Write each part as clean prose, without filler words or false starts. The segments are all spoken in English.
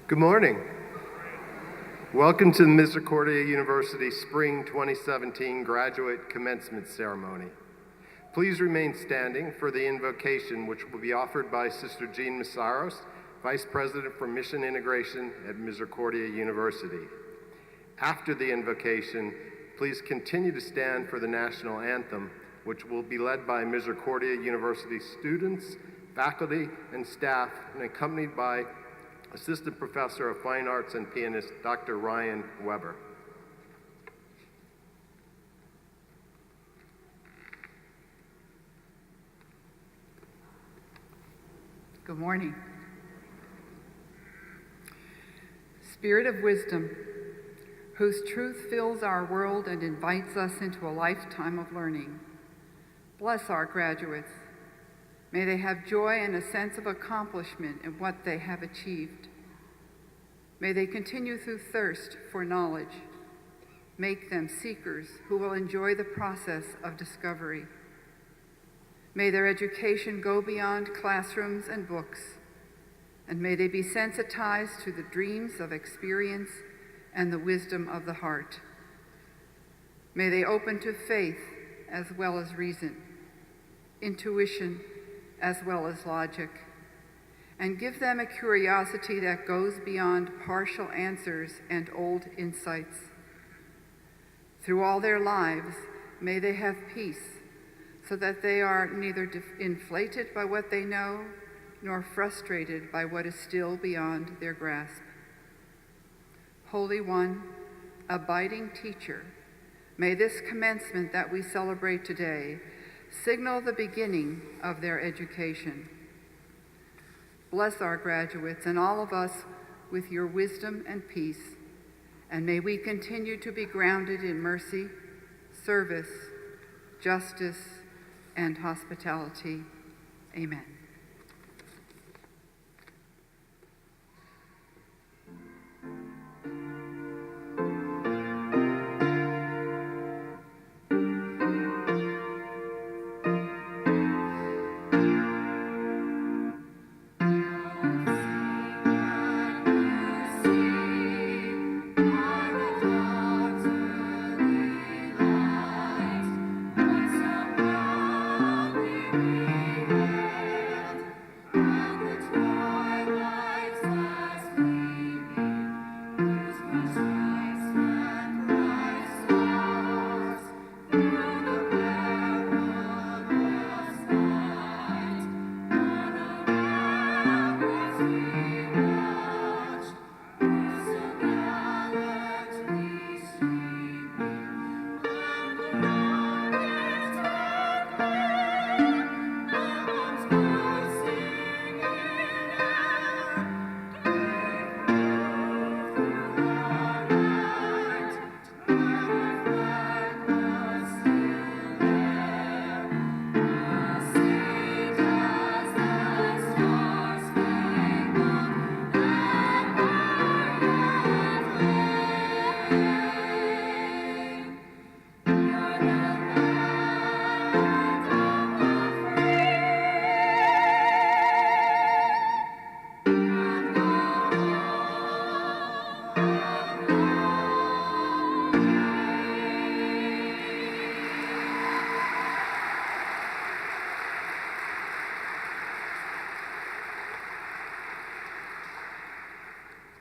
Good morning. Welcome to the Misericordia University Spring 2017 Graduate Commencement Ceremony. Please remain standing for the invocation, which will be offered by Sister Jean Masaros, Vice President for Mission Integration at Misericordia University. After the invocation, please continue to stand for the National Anthem, which will be led by Misericordia University students, faculty, and staff, and accompanied by Assistant Professor of Fine Arts and pianist, Dr. Ryan Weber. Good morning. Spirit of wisdom, whose truth fills our world and invites us into a lifetime of learning, bless our graduates. May they have joy and a sense of accomplishment in what they have achieved. May they continue through thirst for knowledge. Make them seekers who will enjoy the process of discovery. May their education go beyond classrooms and books, and may they be sensitized to the dreams of experience and the wisdom of the heart. May they open to faith as well as reason, intuition as well as logic, and give them a curiosity that goes beyond partial answers and old insights. Through all their lives, may they have peace, so that they are neither inflated by what they know, nor frustrated by what is still beyond their grasp. Holy One, abiding teacher, may this commencement that we celebrate today signal the beginning of their education. Bless our graduates and all of us with your wisdom and peace, and may we continue to be grounded in mercy, service, justice, and hospitality. Amen.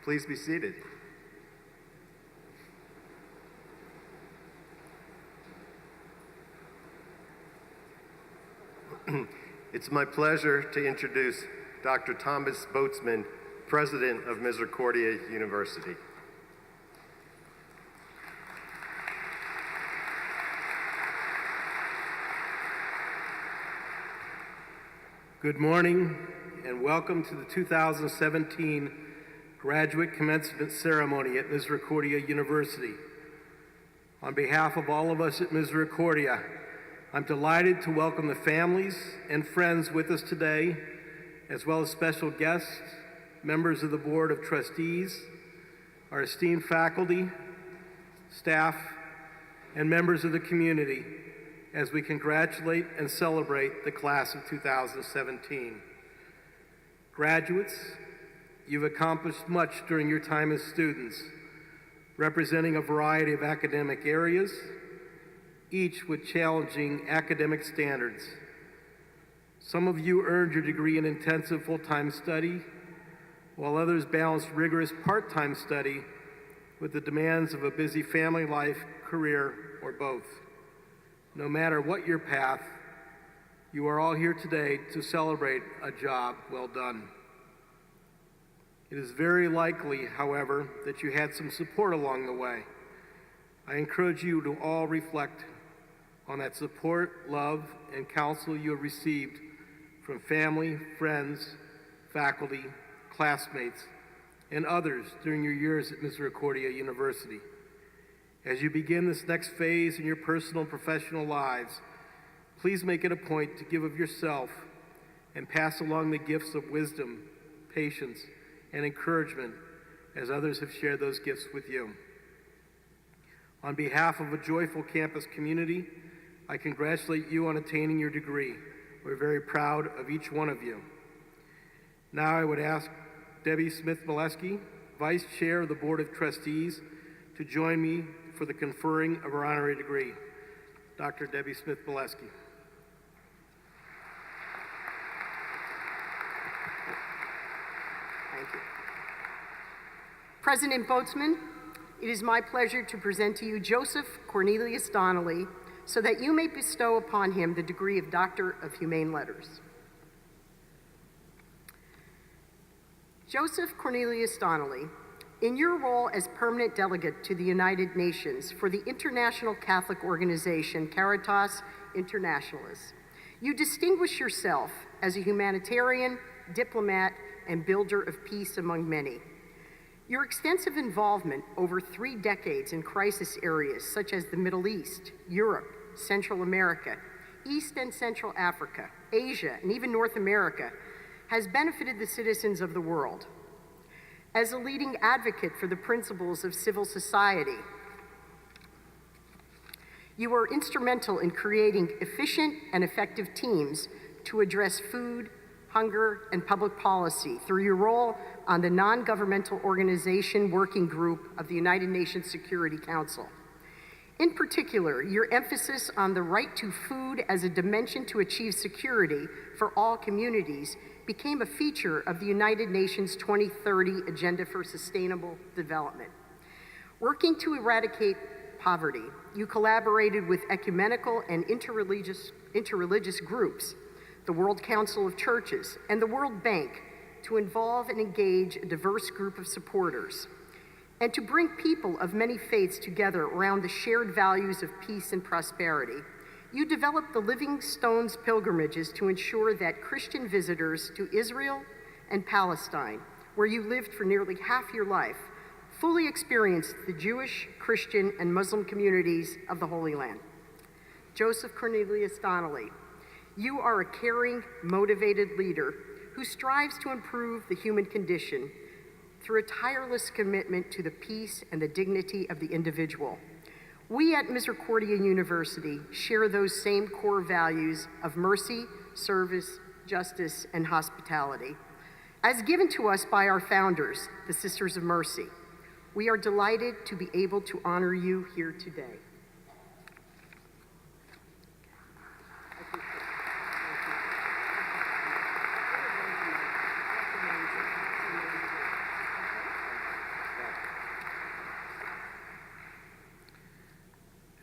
Please be seated. It's my pleasure to introduce Dr. Thomas Boatsman, President of Misericordia University. Good morning and welcome to the 2017 Graduate Commencement Ceremony at Misericordia University. On behalf of all of us at Misericordia, I'm delighted to welcome the families and friends with us today, as well as special guests, members of the Board of Trustees, our esteemed faculty, staff, and members of the community as we congratulate and celebrate the class of 2017. Graduates, You've accomplished much during your time as students, representing a variety of academic areas, each with challenging academic standards. Some of you earned your degree in intensive full-time study, while others balanced rigorous part-time study with the demands of a busy family life, career, or both. No matter what your path, you are all here today to celebrate a job well done. It is very likely, however, that you had some support along the way. I encourage you to all reflect on that support, love, and counsel you have received from family, friends, faculty, classmates, and others during your years at Misericordia University. As you begin this next phase in your personal and professional lives, please make it a point to give of yourself and pass along the gifts of wisdom, patience, and encouragement as others have shared those gifts with you. On behalf of a joyful campus community, I congratulate you on attaining your degree. We're very proud of each one of you. Now I would ask Debbie Smith-Molesky, Vice Chair of the Board of Trustees, to join me for the conferring of her honorary degree. Dr. Debbie Smith-Molesky. Thank you. President Boatsman, it is my pleasure to present to you Joseph Cornelius Donnelly so that you may bestow upon him the degree of Doctor of Humane Letters. Joseph Cornelius Donnelly, in your role as permanent delegate to the United Nations for the international Catholic organization Caritas Internationalis, you distinguish yourself as a humanitarian, diplomat, and builder of peace among many. Your extensive involvement over 3 decades in crisis areas such as the Middle East, Europe, Central America, East and Central Africa, Asia, and even North America has benefited the citizens of the world. As a leading advocate for the principles of civil society, you were instrumental in creating efficient and effective teams to address food, hunger, and public policy through your role on the non-governmental organization working group of the United Nations Security Council. In particular, your emphasis on the right to food as a dimension to achieve security for all communities became a feature of the United Nations 2030 Agenda for Sustainable Development. Working to eradicate poverty, you collaborated with ecumenical and interreligious groups, the World Council of Churches, and the World Bank to involve and engage a diverse group of supporters, and to bring people of many faiths together around the shared values of peace and prosperity. You developed the Living Stones pilgrimages to ensure that Christian visitors to Israel and Palestine, where you lived for nearly half your life, fully experienced the Jewish, Christian, and Muslim communities of the Holy Land. Joseph Cornelius Donnelly, you are a caring, motivated leader who strives to improve the human condition through a tireless commitment to the peace and the dignity of the individual. We at Misericordia University share those same core values of mercy, service, justice, and hospitality. As given to us by our founders, the Sisters of Mercy, we are delighted to be able to honor you here today.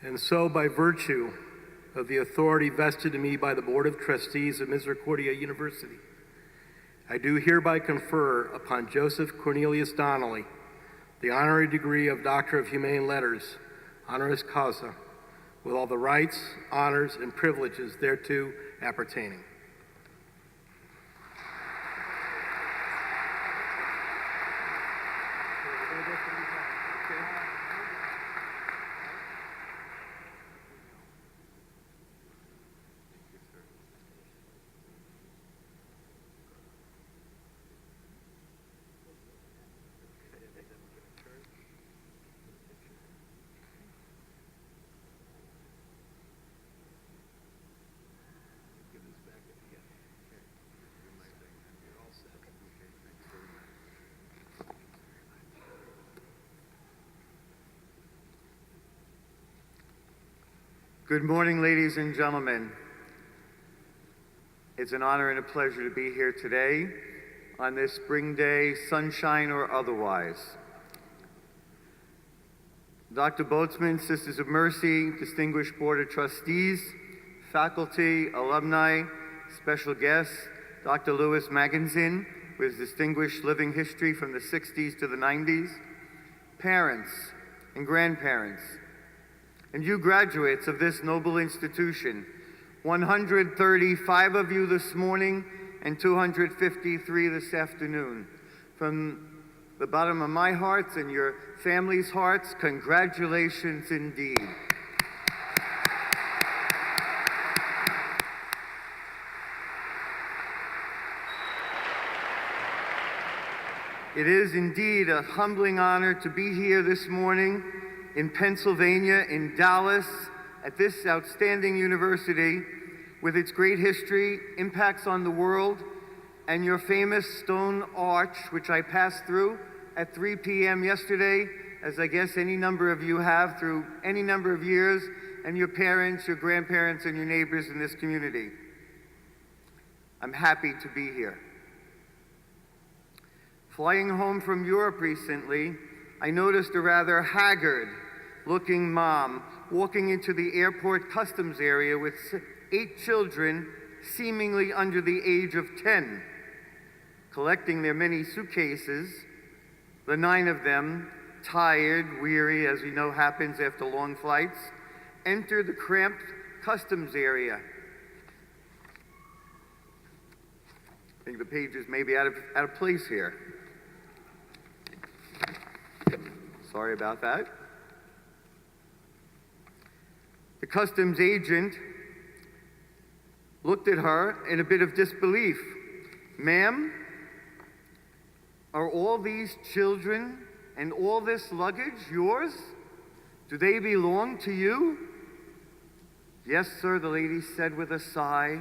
And so, by virtue of the authority vested in me by the Board of Trustees of Misericordia University, I do hereby confer upon Joseph Cornelius Donnelly the honorary degree of Doctor of Humane Letters, honoris causa, with all the rights, honors, and privileges thereto appertaining. Give this back Good morning, ladies and gentlemen. It's an honor and a pleasure to be here today on this spring day, sunshine or otherwise. Dr. Boatsman, Sisters of Mercy, distinguished Board of Trustees, faculty, alumni, special guests, Dr. Louis Magazin, with distinguished living history from the 60s to the 90s, parents and grandparents, and you graduates of this noble institution, 135 of you this morning and 253 this afternoon. From the bottom of my heart and your families' hearts, congratulations indeed. It is indeed a humbling honor to be here this morning in Pennsylvania, in Dallas, at this outstanding university with its great history, impacts on the world, and your famous stone arch, which I passed through at 3 p.m. yesterday, as I guess any number of you have through any number of years, and your parents, your grandparents, and your neighbors in this community. I'm happy to be here. Flying home from Europe recently, I noticed a rather haggard-looking mom walking into the airport customs area with 8 children seemingly under the age of 10. Collecting their many suitcases, the 9 of them, tired, weary, as we know happens after long flights, enter the cramped customs area. I think the pages may be out of place here. Sorry about that. The customs agent looked at her in a bit of disbelief. Ma'am, are all these children and all this luggage yours? Do they belong to you? Yes, sir, the lady said with a sigh.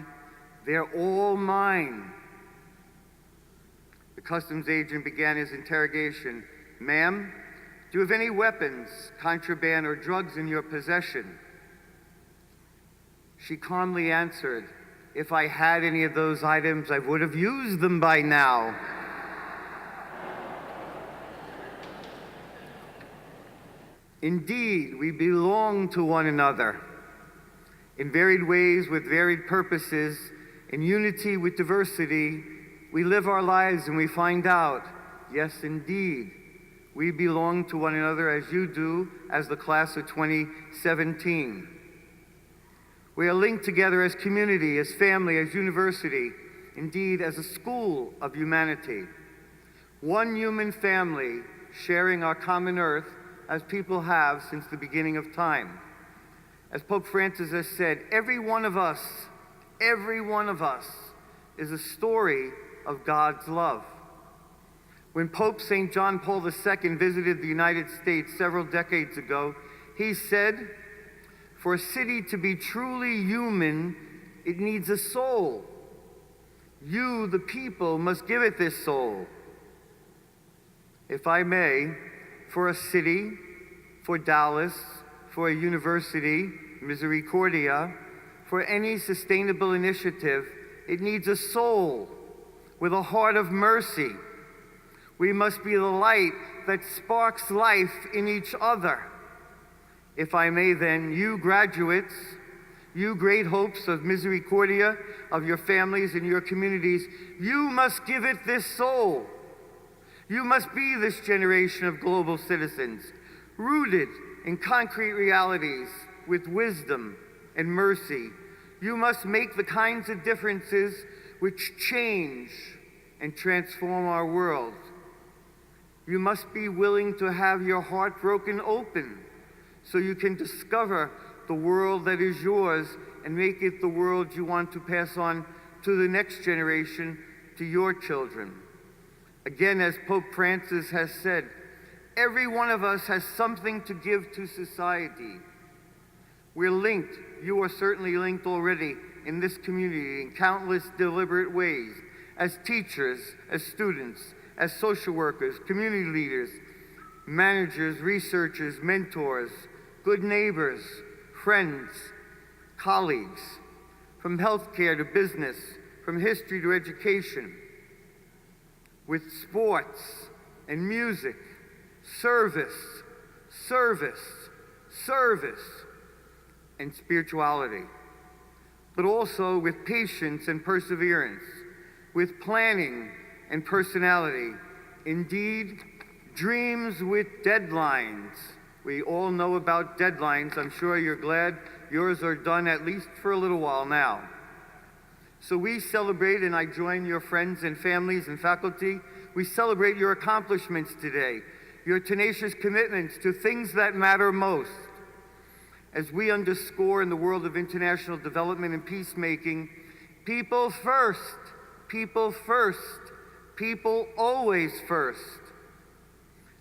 They're all mine. The customs agent began his interrogation. Ma'am, do you have any weapons, contraband, or drugs in your possession? She calmly answered, if I had any of those items, I would have used them by now. Indeed, we belong to one another in varied ways with varied purposes. In unity with diversity, we live our lives and we find out, yes, indeed, we belong to one another as you do as the class of 2017. We are linked together as community, as family, as university, indeed as a school of humanity. One human family sharing our common earth as people have since the beginning of time. As Pope Francis has said, every one of us is a story of God's love. When Pope St. John Paul II visited the United States several decades ago, he said, for a city to be truly human, it needs a soul. You, the people, must give it this soul. If I may, for a city, for Dallas, for a university, Misericordia, for any sustainable initiative, it needs a soul with a heart of mercy. We must be the light that sparks life in each other. If I may then, you graduates, you great hopes of Misericordia, of your families and your communities, you must give it this soul. You must be this generation of global citizens, rooted in concrete realities with wisdom and mercy. You must make the kinds of differences which change and transform our world. You must be willing to have your heart broken open so you can discover the world that is yours and make it the world you want to pass on to the next generation, to your children. Again, as Pope Francis has said, every one of us has something to give to society. We're linked. You are certainly linked already in this community in countless deliberate ways, as teachers, as students, as social workers, community leaders, managers, researchers, mentors, good neighbors, friends, colleagues, from healthcare to business, from history to education, with sports and music, service, and spirituality, but also with patience and perseverance, with planning and personality. Indeed, dreams with deadlines. We all know about deadlines. I'm sure you're glad yours are done at least for a little while now. So we celebrate, and I join your friends and families and faculty, we celebrate your accomplishments today, your tenacious commitments to things that matter most. As we underscore in the world of international development and peacemaking, people first, people always first.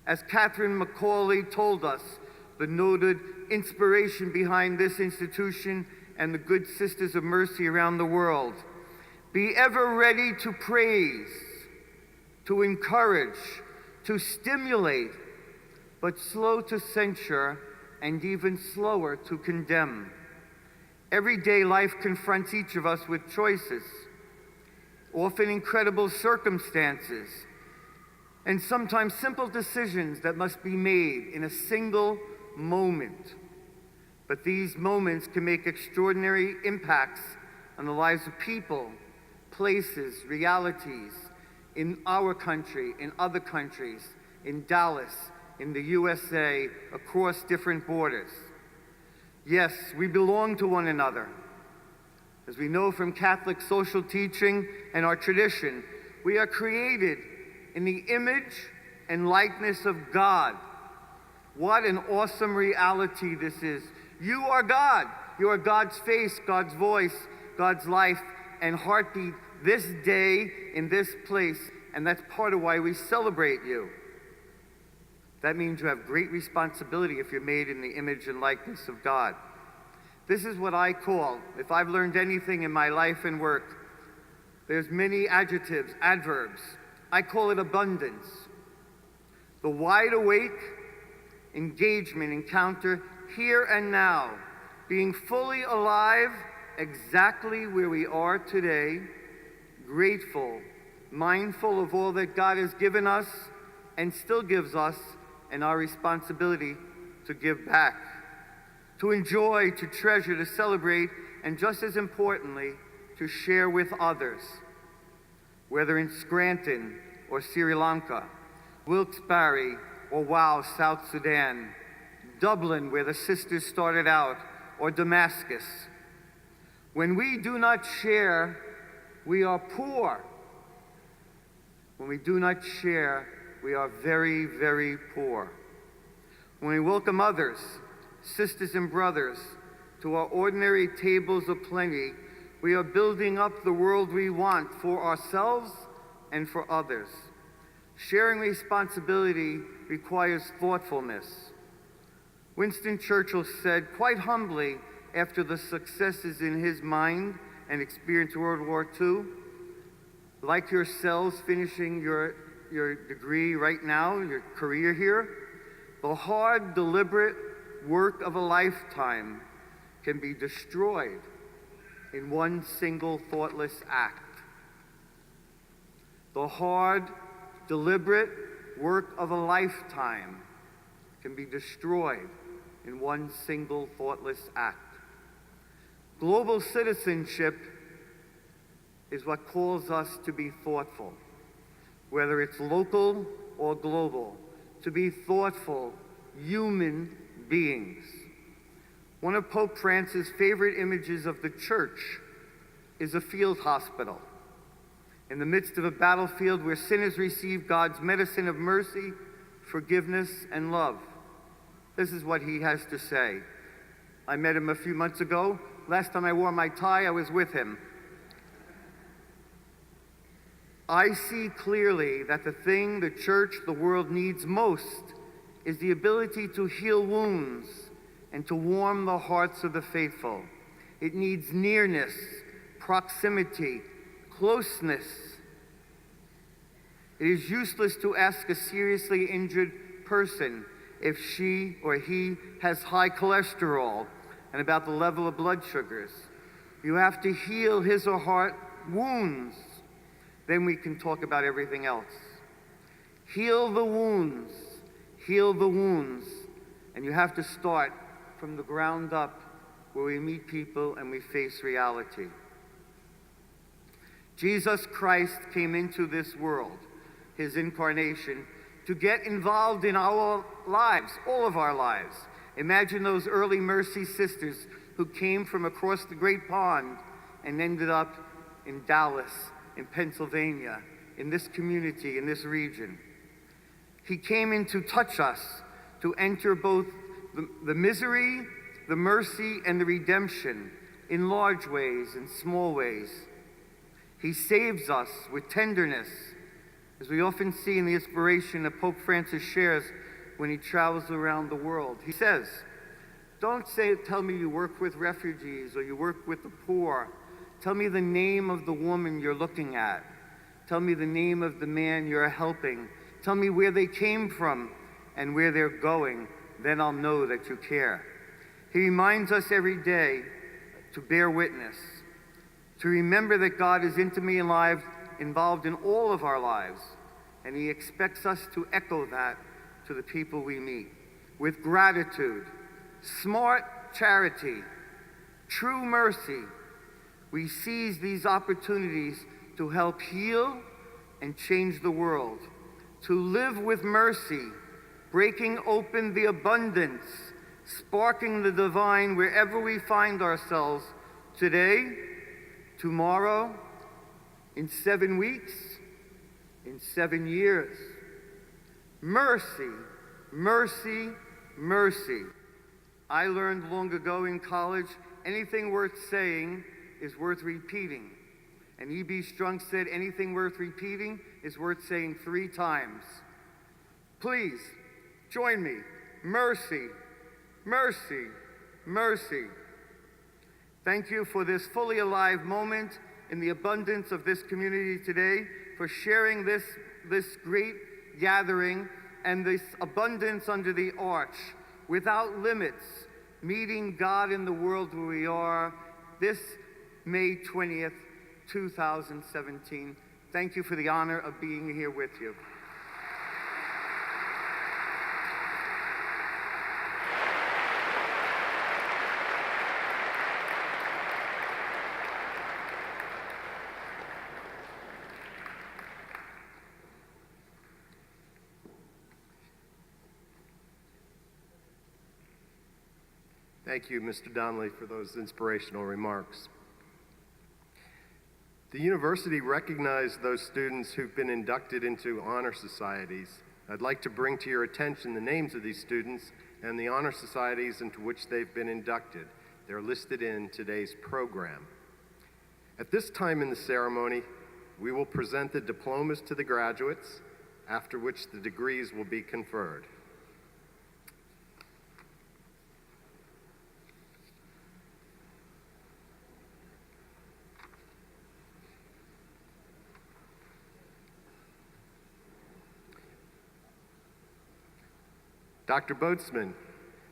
As Catherine Macaulay told us, the noted inspiration behind this institution and the good sisters of mercy around the world, be ever ready to praise, to encourage, to stimulate, but slow to censure and even slower to condemn. Everyday life confronts each of us with choices, often incredible circumstances, and sometimes simple decisions that must be made in a single moment. But these moments can make extraordinary impacts on the lives of people, places, realities, in our country, in other countries, in Dallas, in the USA, across different borders. Yes, we belong to one another. As we know from Catholic social teaching and our tradition, we are created in the image and likeness of God. What an awesome reality this is. You are God. You are God's face, God's voice, God's life and heartbeat this day in this place, and that's part of why we celebrate you. That means you have great responsibility if you're made in the image and likeness of God. This is what I call, if I've learned anything in my life and work, there's many adjectives, adverbs. I call it abundance. The wide awake engagement, encounter here and now, being fully alive exactly where we are today, grateful, mindful of all that God has given us and still gives us, and our responsibility to give back, to enjoy, to treasure, to celebrate, and just as importantly, to share with others, whether in Scranton or Sri Lanka, Wilkes-Barre or Wow, South Sudan, Dublin, where the sisters started out, or Damascus. When we do not share, we are poor. When we do not share, we are very, very poor. When we welcome others, sisters and brothers, to our ordinary tables of plenty, we are building up the world we want for ourselves and for others. Sharing responsibility requires thoughtfulness. Winston Churchill said quite humbly after the successes in his mind and experience of World War II, like yourselves finishing your degree right now, your career here, the hard, deliberate work of a lifetime can be destroyed in one single thoughtless act. The hard, deliberate work of a lifetime can be destroyed in one single thoughtless act. Global citizenship is what calls us to be thoughtful, whether it's local or global, to be thoughtful human beings. One of Pope Francis' favorite images of the church is a field hospital. In the midst of a battlefield where sinners receive God's medicine of mercy, forgiveness, and love. This is what he has to say. I met him a few months ago. Last time I wore my tie, I was with him. I see clearly that the thing the church, the world needs most is the ability to heal wounds and to warm the hearts of the faithful. It needs nearness, proximity, closeness. It is useless to ask a seriously injured person if she or he has high cholesterol, and about the level of blood sugars. You have to heal his or her wounds. Then we can talk about everything else. Heal the wounds. Heal the wounds. And you have to start from the ground up where we meet people and we face reality. Jesus Christ came into this world, his incarnation, to get involved in our lives, all of our lives. Imagine those early Mercy sisters who came from across the Great Pond and ended up in Dallas, in Pennsylvania, in this community, in this region. He came in to touch us, to enter both the misery, the mercy, and the redemption in large ways and small ways. He saves us with tenderness, as we often see in the inspiration that Pope Francis shares when he travels around the world. He says, don't tell me you work with refugees or you work with the poor. Tell me the name of the woman you're looking at. Tell me the name of the man you're helping. Tell me where they came from and where they're going. Then I'll know that you care. He reminds us every day to bear witness, to remember that God is intimately involved in all of our lives, and he expects us to echo that to the people we meet with gratitude, smart charity, true mercy. We seize these opportunities to help heal and change the world, to live with mercy, breaking open the abundance, sparking the divine wherever we find ourselves today, tomorrow, in 7 weeks, in 7 years. Mercy, mercy, mercy. I learned long ago in college, anything worth saying is worth repeating. And E.B. Strunk said anything worth repeating is worth saying 3 times. Please, join me. Mercy, mercy, mercy. Thank you for this fully alive moment in the abundance of this community today, for sharing this great gathering and this abundance under the arch, without limits, meeting God in the world where we are this May 20th, 2017. Thank you for the honor of being here with you. Thank you, Mr. Donnelly, for those inspirational remarks. The university recognized those students who've been inducted into honor societies. I'd like to bring to your attention the names of these students and the honor societies into which they've been inducted. They're listed in today's program. At this time in the ceremony, we will present the diplomas to the graduates, after which the degrees will be conferred. Dr. Boatsman,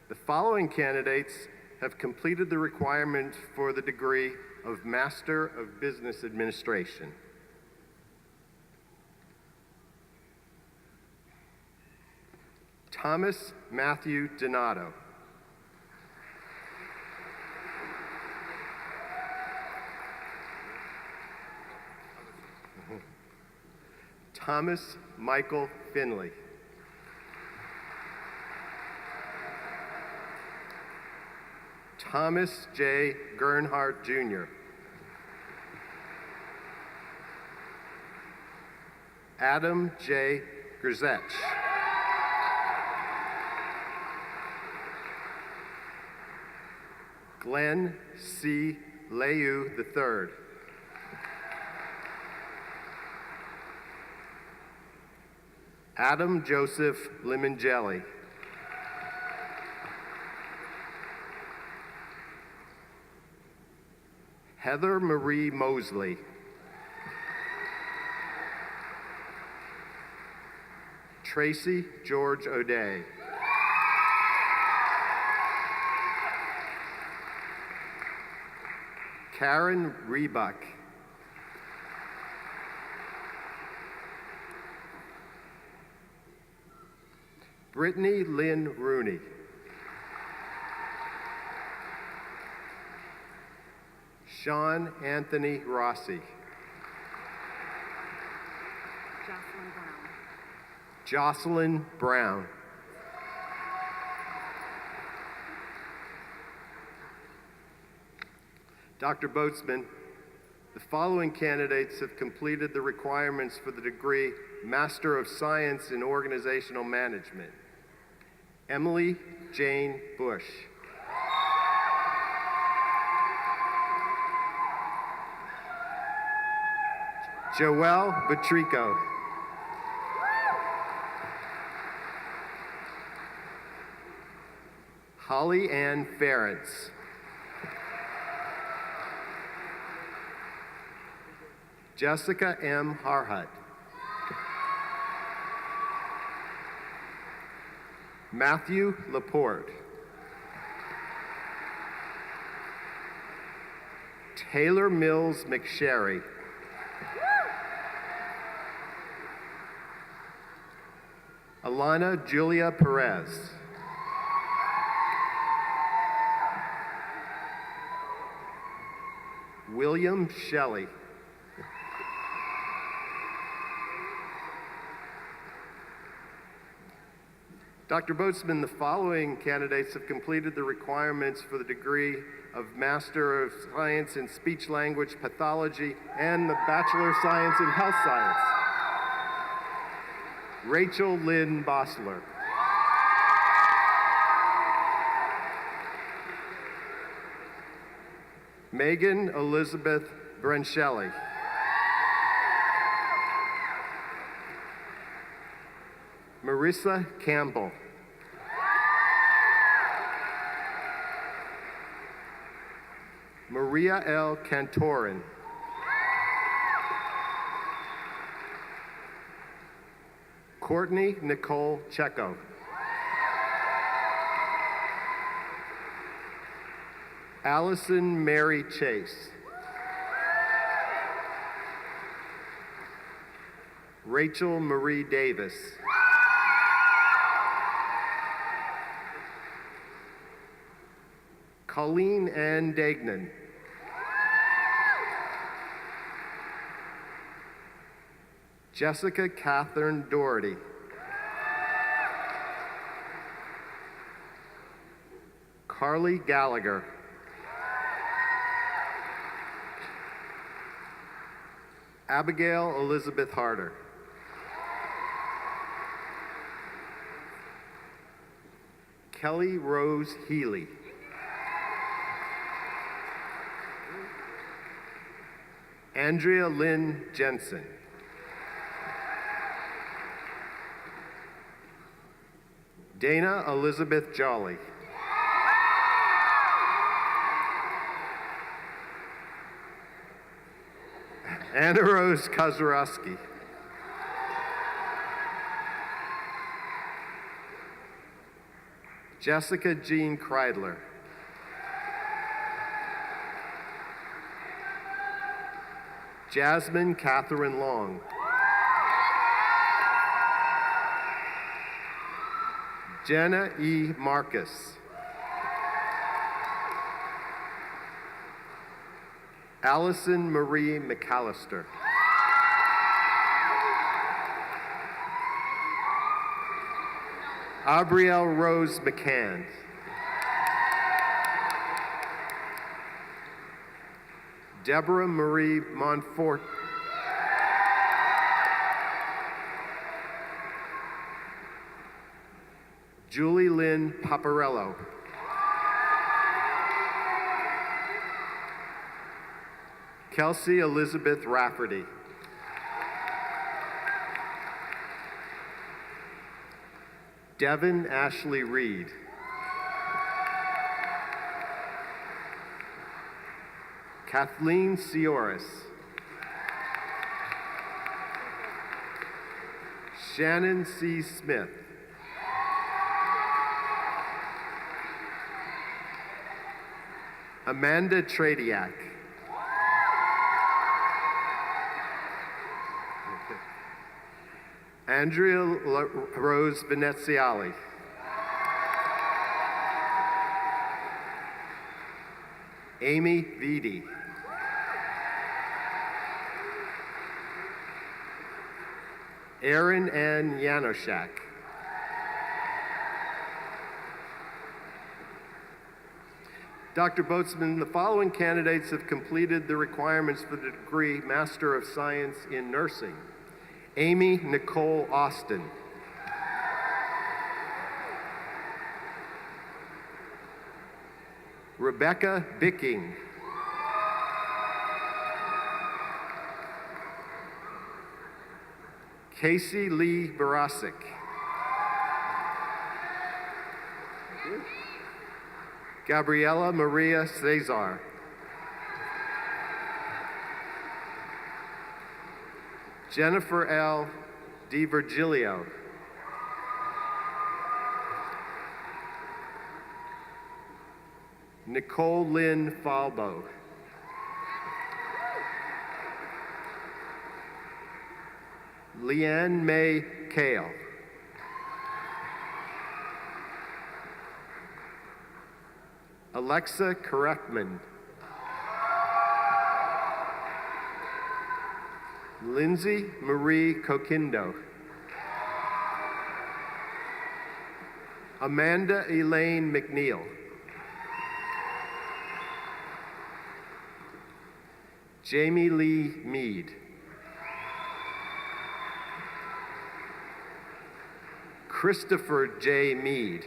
the following candidates have completed the requirement for the degree of Master of Business Administration. Thomas Matthew Donato. Thomas Michael Finley. Thomas J. Gernhardt, Jr. Adam J. Grzech. Glenn C. Leyu III. Adam Joseph Limongelli. Heather Marie Mosley. Tracy George O'Day. Karen Rebuck. Brittany Lynn Rooney. Sean Anthony Rossi. Jocelyn Brown. Dr. Boatsman, the following candidates have completed the requirements for the degree Master of Science in Organizational Management. Emily Jane Bush. Joelle Batrico. Holly Ann Ferentz. Jessica M. Harhut. Matthew Laporte. Taylor Mills McSherry. Alana Julia Perez. William Shelley. Dr. Boatsman, the following candidates have completed the requirements for the degree of Master of Science in Speech Language Pathology and the Bachelor of Science in Health Science. Rachel Lynn Bossler. Megan Elizabeth Brenchelli. Marissa Campbell. Maria L. Cantorin. Courtney Nicole Checo. Allison Mary Chase. Rachel Marie Davis. Colleen Ann Degnan. Jessica Catherine Doherty. Carly Gallagher. Abigail Elizabeth Harder. Kelly Rose Healy. Andrea Lynn Jensen. Dana Elizabeth Jolly. Anna Rose Kozarowski. Jessica Jean Kreidler. Jasmine Catherine Long. Jenna E. Marcus. Allison Marie McAllister. Abrielle Rose McCann. Deborah Marie Montfort. Julie Lynn Paparello. Kelsey Elizabeth Rafferty. Devin Ashley Reed. Kathleen Sioris. Shannon C. Smith. Amanda Tradiak. Andrea Rose Veneziali. Amy Vitti. Erin Ann Janoszak. Dr. Boatsman, the following candidates have completed the requirements for the degree Master of Science in Nursing. Amy Nicole Austin. Rebecca Bicking. Casey Lee Barasic. Gabriela Maria Cesar. Jennifer L. DiVirgilio. Nicole Lynn Falbo. Leanne May Kale. Alexa Korekman. Lindsay Marie Coquindo. Amanda Elaine McNeil. Jamie Lee Mead. Christopher J. Mead.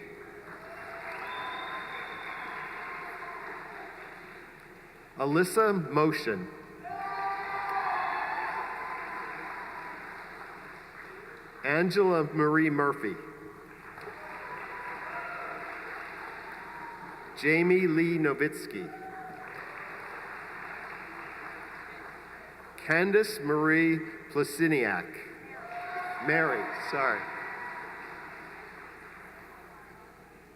Alyssa Motion. Angela Marie Murphy. Jamie Lee Novitsky. Candace Marie Plasiniak. Mary, sorry.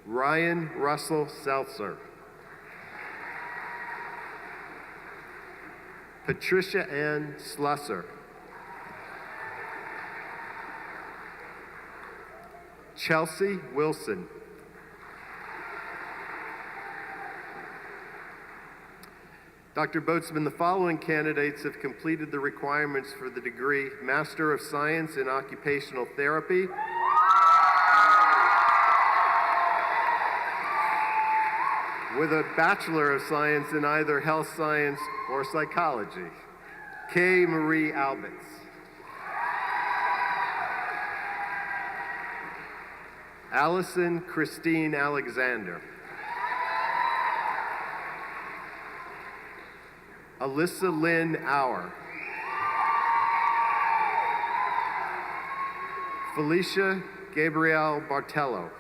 Ryan Russell Seltzer. Patricia Ann Slusser. Chelsea Wilson. Dr. Boatsman, the following candidates have completed the requirements for the degree Master of Science in Occupational Therapy, with a Bachelor of Science in either Health Science or Psychology. Kay Marie Albitz. Allison Christine Alexander. Alyssa Lynn Auer. Felicia Gabrielle Bartello.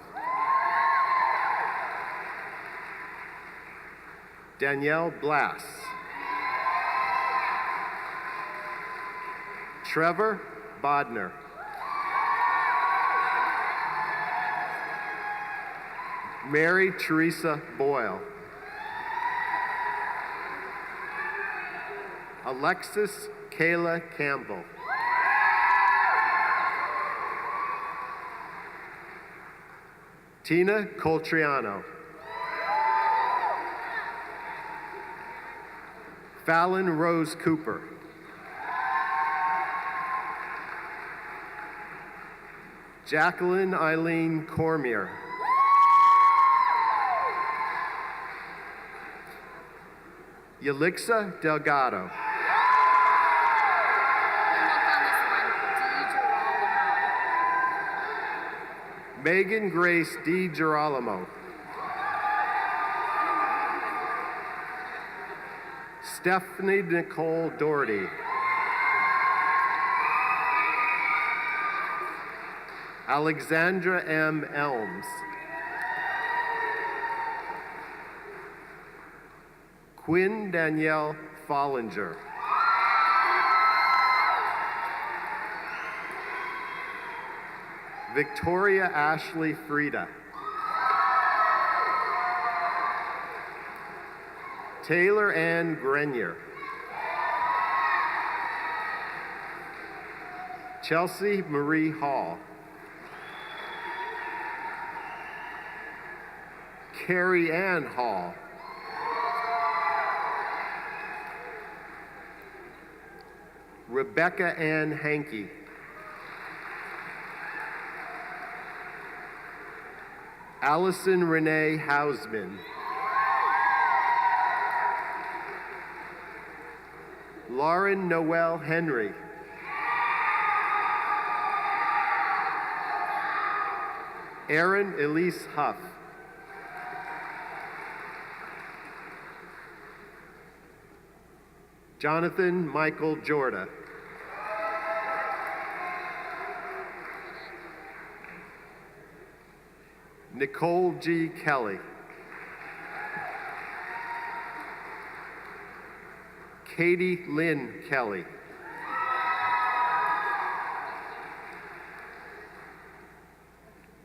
Danielle Blass. Trevor Bodner. Mary Teresa Boyle. Alexis Kayla Campbell. Tina Coltriano. Fallon Rose Cooper. Jacqueline Eileen Cormier. Yelixa Delgado. Megan Grace D. Girolamo. Stephanie Nicole Doherty. Alexandra M. Elms. Quinn Danielle Follinger. Victoria Ashley Frieda. Taylor Ann Grenier. Chelsea Marie Hall. Carrie Ann Hall. Rebecca Ann Hankey. Allison Renee Hausman. Lauren Noel Henry. Erin Elise Huff. Jonathan Michael Jorda. Nicole G. Kelly. Katie Lynn Kelly.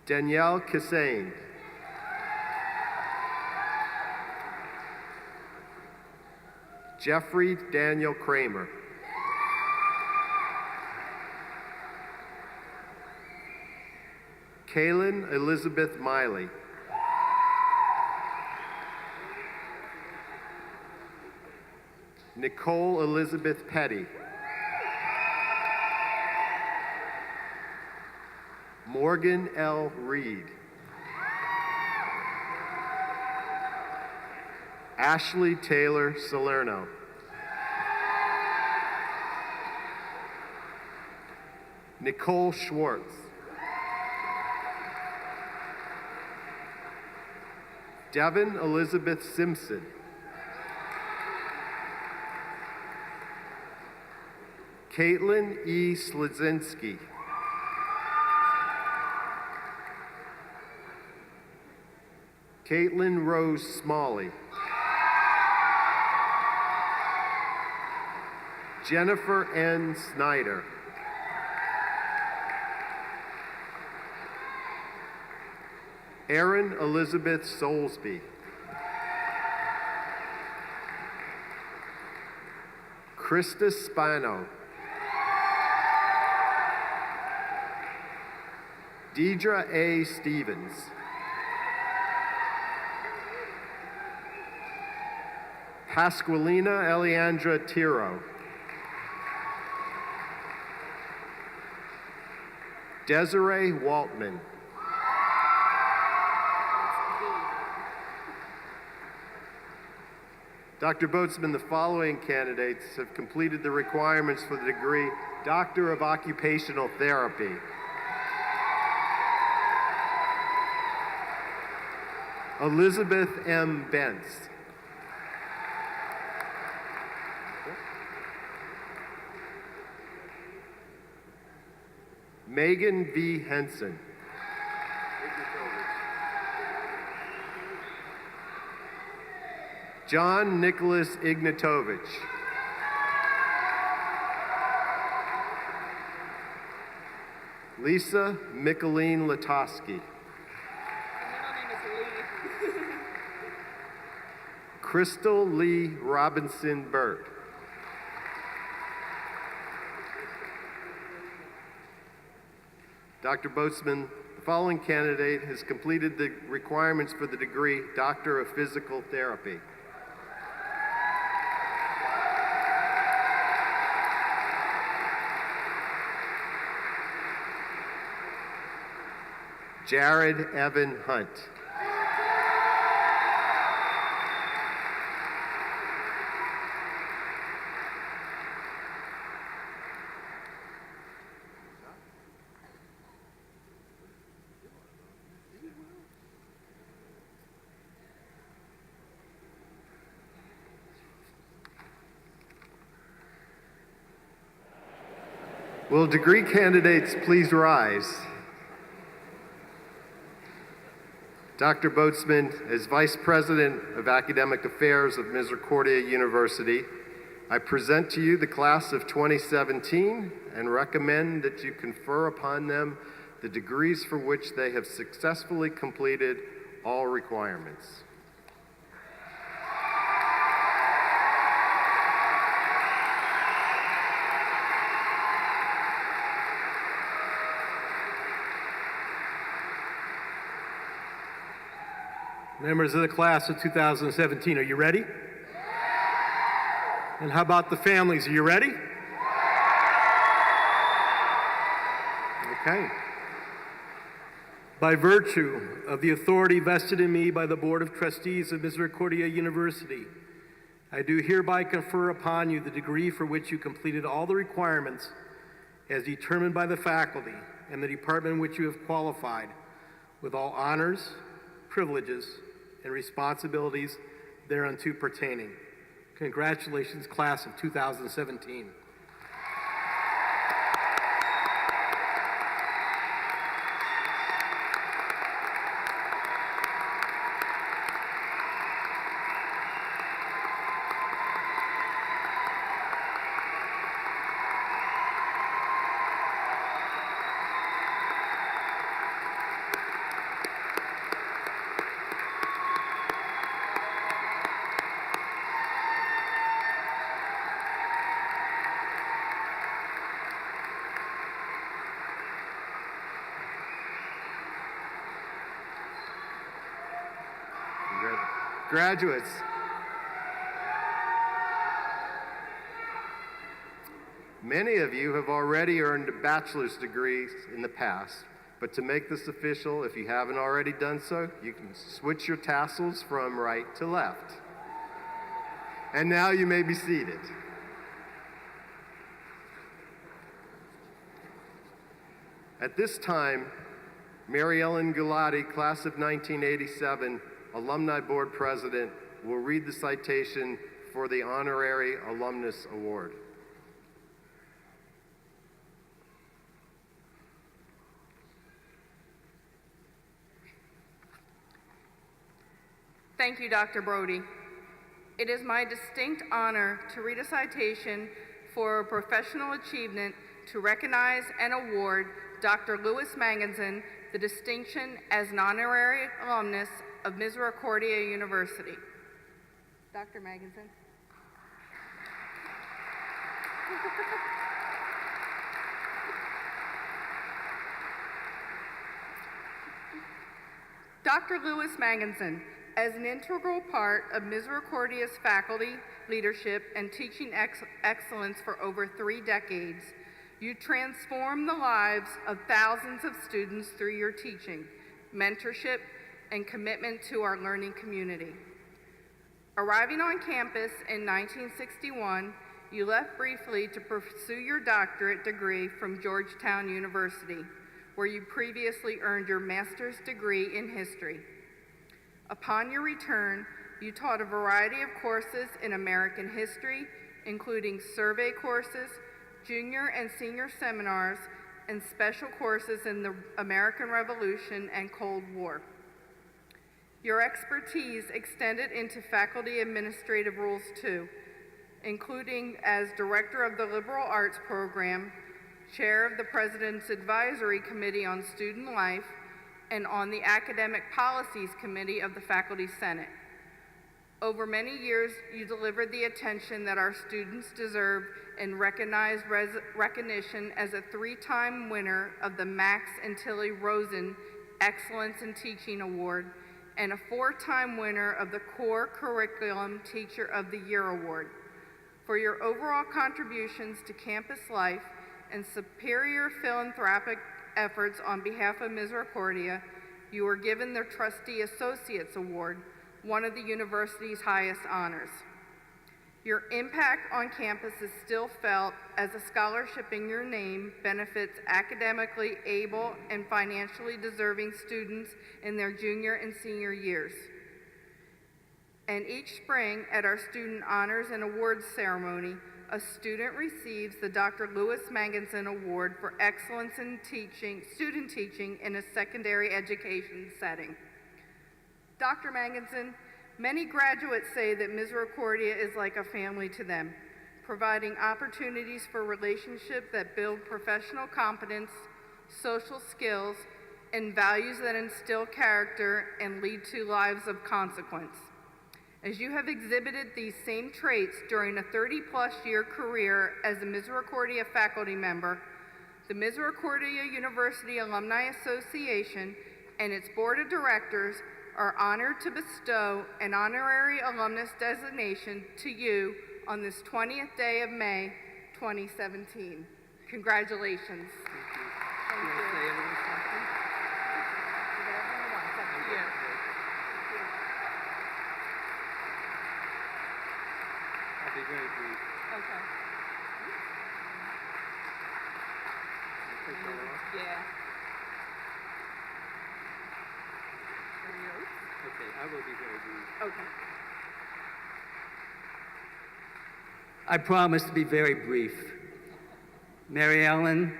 Danielle Kassane. Jeffrey Daniel Kramer. Kaylin Elizabeth Miley. Nicole Elizabeth Petty. Morgan L. Reed. Ashley Taylor Salerno. Nicole Schwartz. Devin Elizabeth Simpson. Caitlin E. Slidzinski. Caitlin Rose Smalley. Jennifer N. Snyder. Erin Elizabeth Soulsby. Krista Spano. Deidre A. Stevens. Pasqualina Eliandra Tiro. Desiree Waltman. Dr. Boatsman, the following candidates have completed the requirements for the degree Doctor of Occupational Therapy. Elizabeth M. Bentz. Megan V. Henson. John Nicholas Ignatovich. Lisa Mikaline Latoski. Crystal Lee Robinson Burt. Dr. Boatsman, the following candidate has completed the requirements for the degree Doctor of Physical Therapy. Jared Evan Hunt. Will degree candidates please rise? Dr. Boatsman, as Vice President of Academic Affairs of Misericordia University, I present to you the class of 2017 and recommend that you confer upon them the degrees for which they have successfully completed all requirements. Members of the class of 2017, are you ready? And how about the families? Are you ready? Okay. By virtue of the authority vested in me by the Board of Trustees of Misericordia University, I do hereby confer upon you the degree for which you completed all the requirements as determined by the faculty and the department in which you have qualified, with all honors, privileges, and responsibilities thereunto pertaining. Congratulations, class of 2017. Graduates, many of you have already earned bachelor's degrees in the past, but to make this official, if you haven't already done so, you can switch your tassels from right to left. And now you may be seated. At this time, Mary Ellen Gulati, class of 1987, Alumni Board President, will read the citation for the Honorary Alumnus Award. Thank you, Dr. Brody. It is my distinct honor to read a citation for professional achievement to recognize and award Dr. Louis Manganson the distinction as an honorary alumnus of Misericordia University. Dr. Manganson. Dr. Louis Manganson, as an integral part of Misericordia's faculty, leadership, and teaching excellence for over 3 decades, you transform the lives of thousands of students through your teaching, mentorship, and commitment to our learning community. Arriving on campus in 1961, you left briefly to pursue your doctorate degree from Georgetown University, where you previously earned your master's degree in history. Upon your return, you taught a variety of courses in American history, including survey courses, junior and senior seminars, and special courses in the American Revolution and Cold War. Your expertise extended into faculty administrative roles too, including as director of the Liberal Arts Program, chair of the President's Advisory Committee on Student Life, and on the Academic Policies Committee of the Faculty Senate. Over many years, you delivered the attention that our students deserve and recognized recognition as a 3-time winner of the Max and Tilly Rosen Excellence in Teaching Award and a 4-time winner of the Core Curriculum Teacher of the Year Award. For your overall contributions to campus life and superior philanthropic efforts on behalf of Misericordia, you were given the Trustee Associates Award, one of the university's highest honors. Your impact on campus is still felt as a scholarship in your name benefits academically able and financially deserving students in their junior and senior years. And each spring at our Student Honors and Awards ceremony, a student receives the Dr. Louis Manganson Award for Excellence in Student Teaching in a Secondary Education Setting. Dr. Manganson, many graduates say that Misericordia is like a family to them, providing opportunities for relationships that build professional competence, social skills, and values that instill character and lead to lives of consequence. As you have exhibited these same traits during a 30-plus year career as a Misericordia faculty member, the Misericordia University Alumni Association and its board of directors are honored to bestow an honorary alumnus designation to you on this 20th day of May, 2017. Congratulations. Thank you. I'll be very brief. Okay. Yeah. Okay, I will be very brief. Okay. I promise to be very brief. Mary Ellen,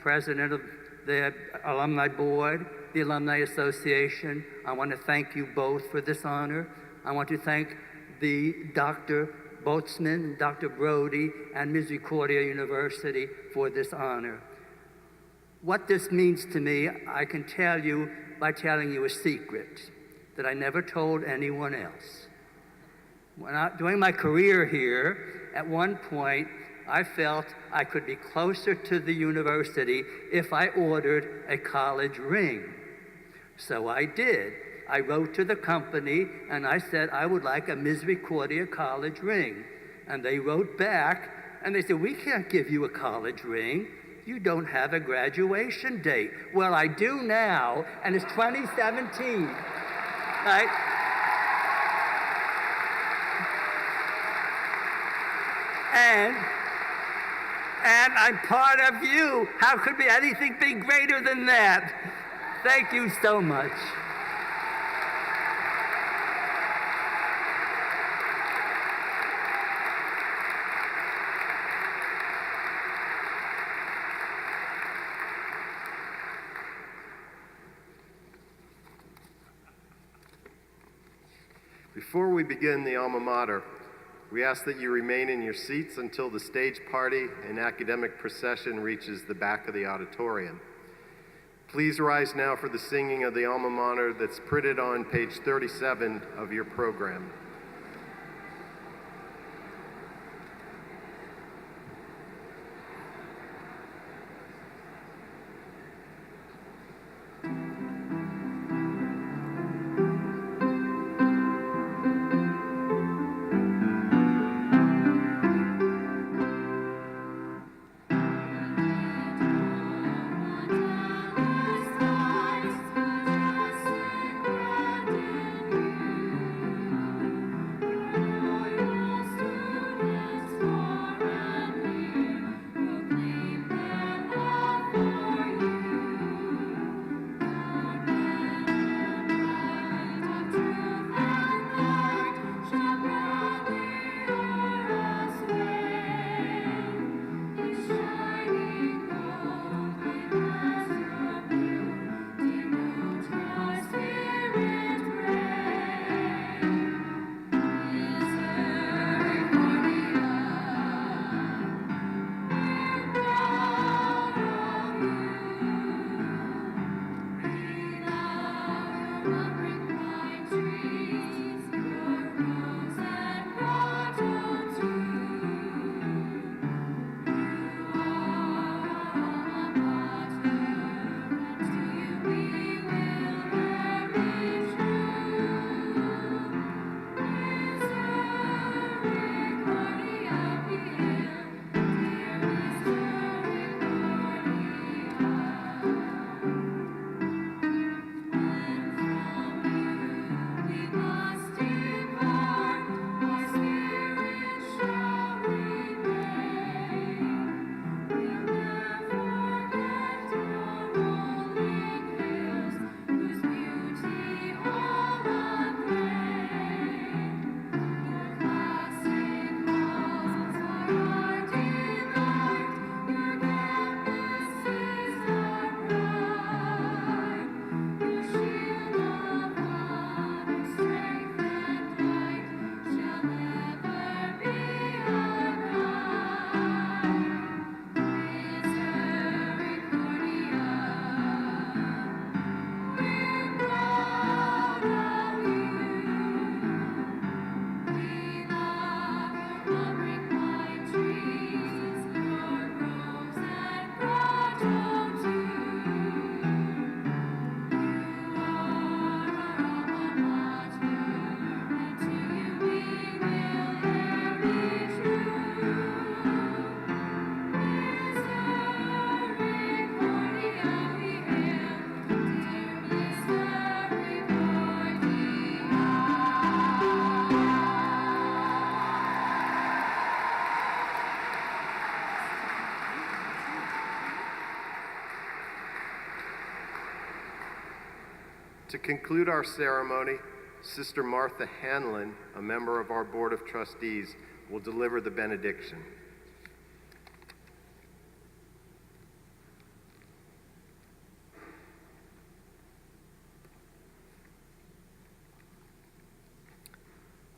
President of the Alumni Board, the Alumni Association, I want to thank you both for this honor. I want to thank the Dr. Boatsman, Dr. Brody, and Misericordia University for this honor. What this means to me, I can tell you by telling you a secret that I never told anyone else. During my career here, at one point, I felt I could be closer to the university if I ordered a college ring. So I did. I wrote to the company and I said I would like a Misericordia college ring. And they wrote back and they said, we can't give you a college ring. You don't have a graduation date. Well, I do now, and it's 2017, right? And I'm part of you. How could be anything be greater than that? Thank you so much. Before we begin the Alma Mater, we ask that you remain in your seats until the stage party and academic procession reaches the back of the auditorium. Please rise now for the singing of the Alma Mater that's printed on page 37 of your program. To conclude our ceremony, Sister Martha Hanlon, a member of our Board of Trustees, will deliver the benediction.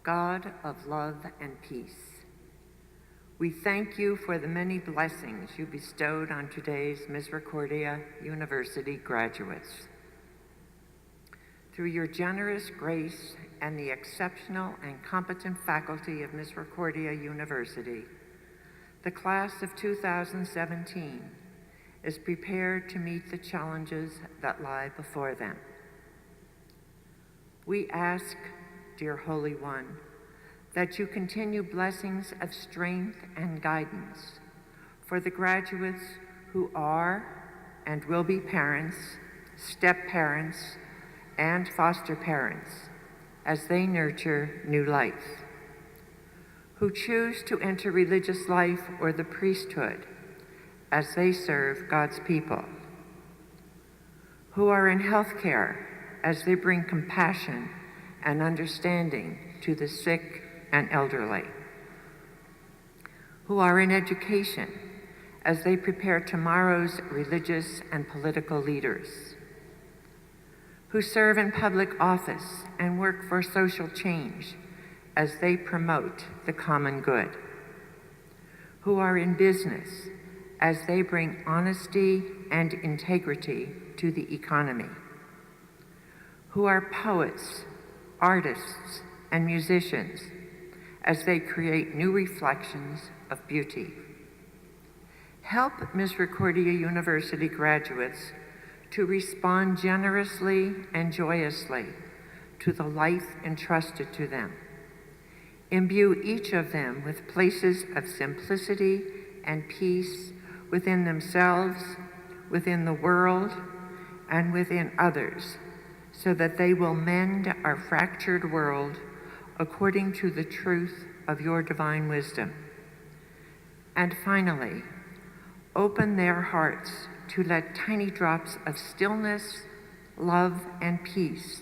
God of love and peace, we thank you for the many blessings you bestowed on today's Misericordia University graduates. Through your generous grace and the exceptional and competent faculty of Misericordia University, the class of 2017 is prepared to meet the challenges that lie before them. We ask, dear Holy One, that you continue blessings of strength and guidance for the graduates who are and will be parents, step-parents, and foster parents as they nurture new life, who choose to enter religious life or the priesthood as they serve God's people, who are in healthcare as they bring compassion and understanding to the sick and elderly, who are in education as they prepare tomorrow's religious and political leaders, who serve in public office and work for social change as they promote the common good, who are in business as they bring honesty and integrity to the economy, who are poets, artists, and musicians as they create new reflections of beauty. Help Misericordia University graduates to respond generously and joyously to the life entrusted to them. Imbue each of them with places of simplicity and peace within themselves, within the world, and within others, so that they will mend our fractured world according to the truth of your divine wisdom. And finally, open their hearts to let tiny drops of stillness, love, and peace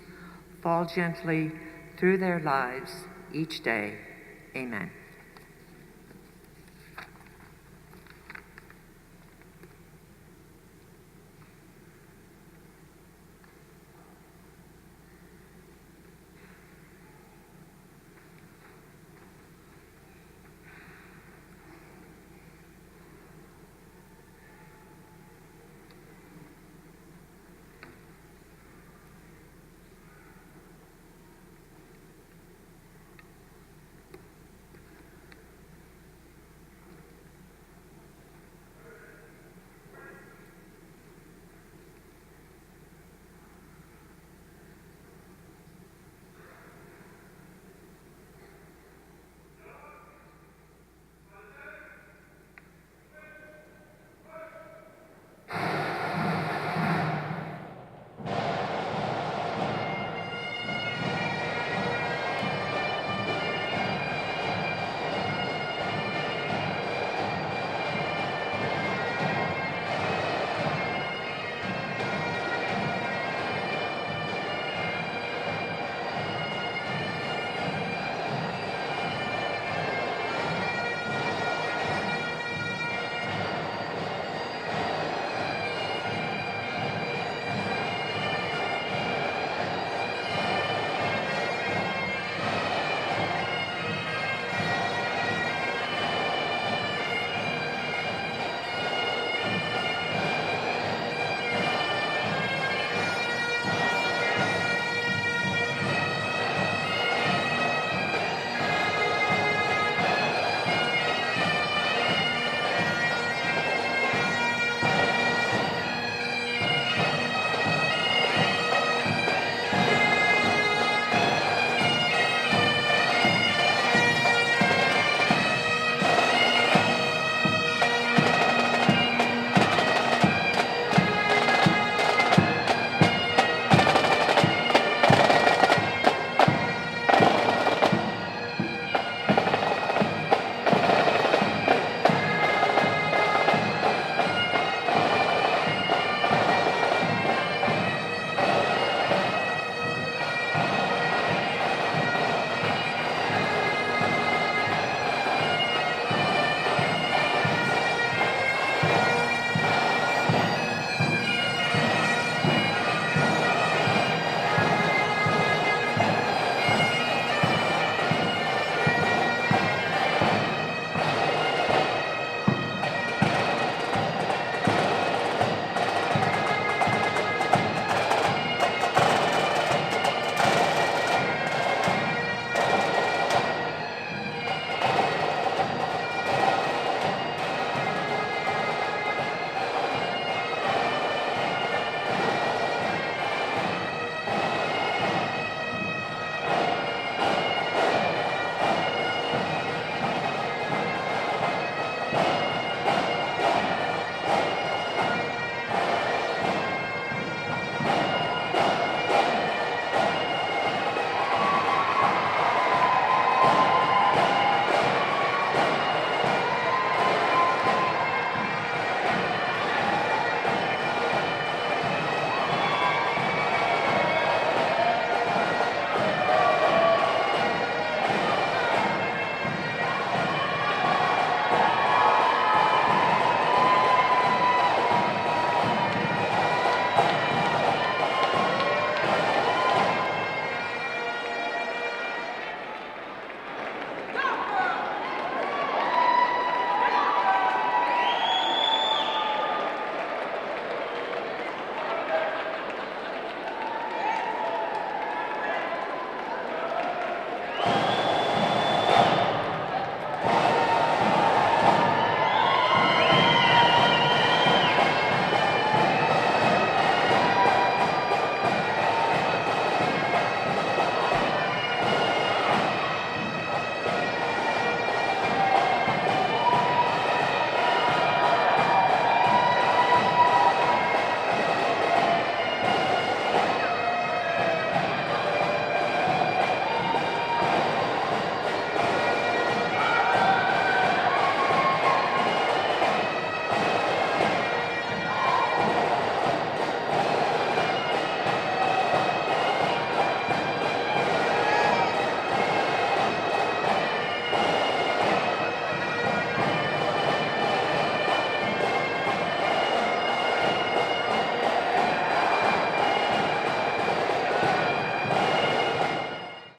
fall gently through their lives each day. Amen.